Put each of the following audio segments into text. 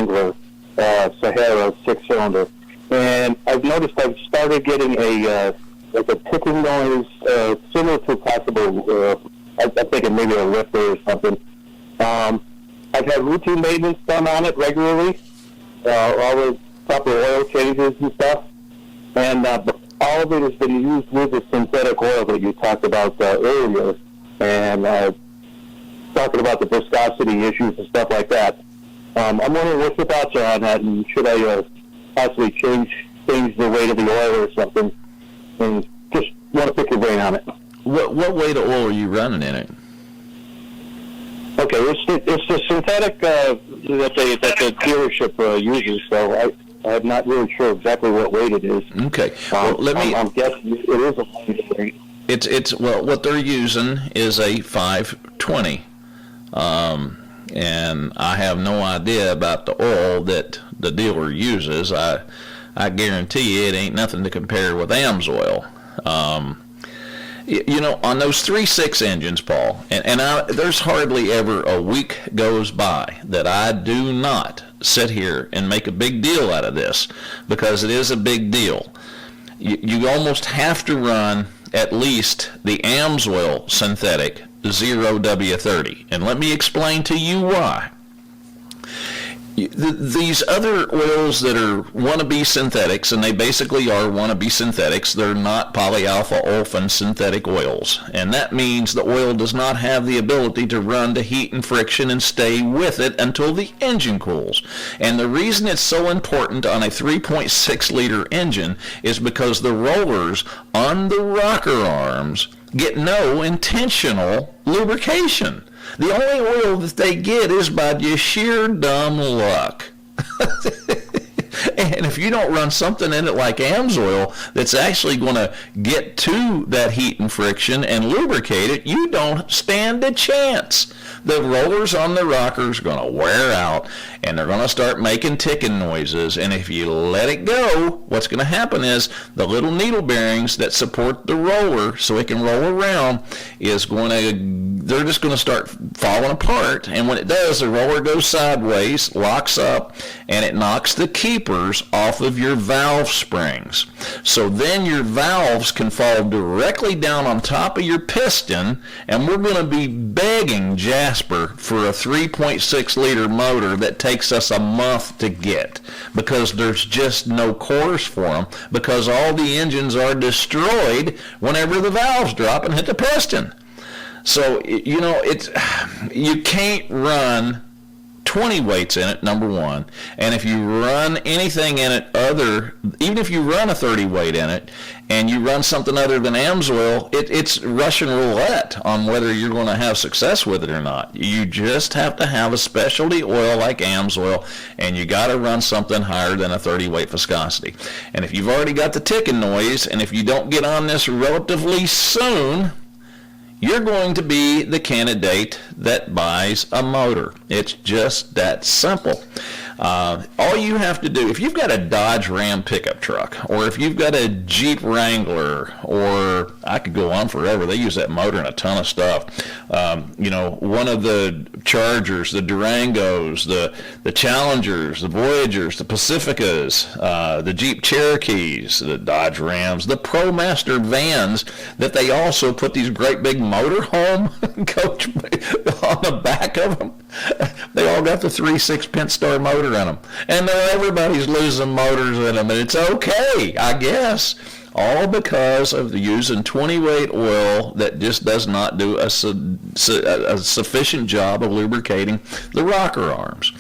Wrangler Sahara 6-cylinder, and I've noticed I've started getting a ticking noise similar to possible. I'm thinking maybe a lifter or something. I've had routine maintenance done on it regularly, all the proper oil changes and stuff, and all of it has been used with the synthetic oil that you talked about earlier, and talking about the viscosity issues and stuff like that. I'm wondering what your thoughts are on that, and should I possibly change the weight of the oil or something? And just want to pick your brain on it. What weight of oil are you running in it? Okay, it's the synthetic that the dealership uses, so I'm not really sure exactly what weight it is. Okay, well, I'm guessing it is a light weight. It's what they're using is a 520, and I have no idea about the oil that the dealer uses. I guarantee you it ain't nothing to compare with AMSOIL. On those 3.6 engines, Paul, and there's hardly ever a week goes by that I do not sit here and make a big deal out of this, because it is a big deal. You almost have to run at least the AMSOIL synthetic 0W30, and let me explain to you why. These other oils that are wannabe synthetics, and they basically are wannabe synthetics, they're not polyalpha olefin synthetic oils. And that means the oil does not have the ability to run to heat and friction and stay with it until the engine cools. And the reason it's so important on a 3.6 liter engine is because the rollers on the rocker arms get no intentional lubrication. The only oil that they get is by just sheer dumb luck. And if you don't run something in it like AMSOIL that's actually going to get to that heat and friction and lubricate it, you don't stand a chance. The rollers on the rockers are going to wear out, and they're going to start making ticking noises. And if you let it go, what's going to happen is the little needle bearings that support the roller so it can roll around they're just going to start falling apart. And when it does, the roller goes sideways, locks up, and it knocks the keepers off of your valve springs. So then your valves can fall directly down on top of your piston, and we're going to be begging Jasper for a 3.6 liter motor that takes us a month to get, because there's just no cores for them, because all the engines are destroyed whenever the valves drop and hit the piston. So, you can't run 20 weights in it, number one. And if you run anything in it even if you run a 30 weight in it, and you run something other than AMSOIL, it's Russian roulette on whether you're going to have success with it or not. You just have to have a specialty oil like AMSOIL, and you got to run something higher than a 30 weight viscosity. And if you've already got the ticking noise, and if you don't get on this relatively soon, you're going to be the candidate that buys a motor. It's just that simple. All you have to do, if you've got a Dodge Ram pickup truck, or if you've got a Jeep Wrangler, or I could go on forever, they use that motor in a ton of stuff. One of the Chargers, the Durangos, the Challengers, the Voyagers, the Pacificas, the Jeep Cherokees, the Dodge Rams, the ProMaster vans, that they also put these great big motorhome coach on the back of them. They all got the 3.6 Pentastar motor in them, and everybody's losing motors in them, and it's okay, I guess, all because of using 20 weight oil that just does not do a sufficient job of lubricating the rocker arms.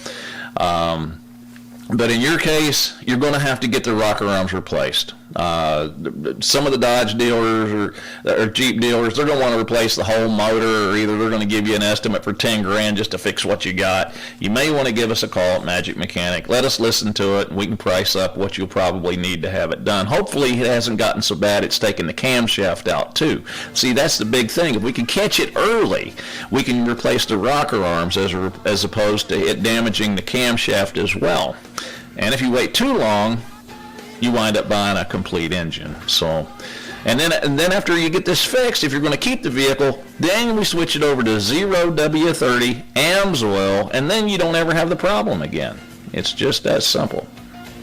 But in your case, you're going to have to get the rocker arms replaced. Some of the Dodge dealers or Jeep dealers, they're going to want to replace the whole motor, or either they're going to give you an estimate for $10,000 just to fix what you got. You may want to give us a call at Magic Mechanic. Let us listen to it, and we can price up what you'll probably need to have it done. Hopefully it hasn't gotten so bad it's taken the camshaft out too. See, that's the big thing. If we can catch it early, we can replace the rocker arms as opposed to it damaging the camshaft as well. And if you wait too long, you wind up buying a complete engine. So, and then after you get this fixed, if you're going to keep the vehicle, then we switch it over to 0W30 AMSOIL, and then you don't ever have the problem again. It's just that simple.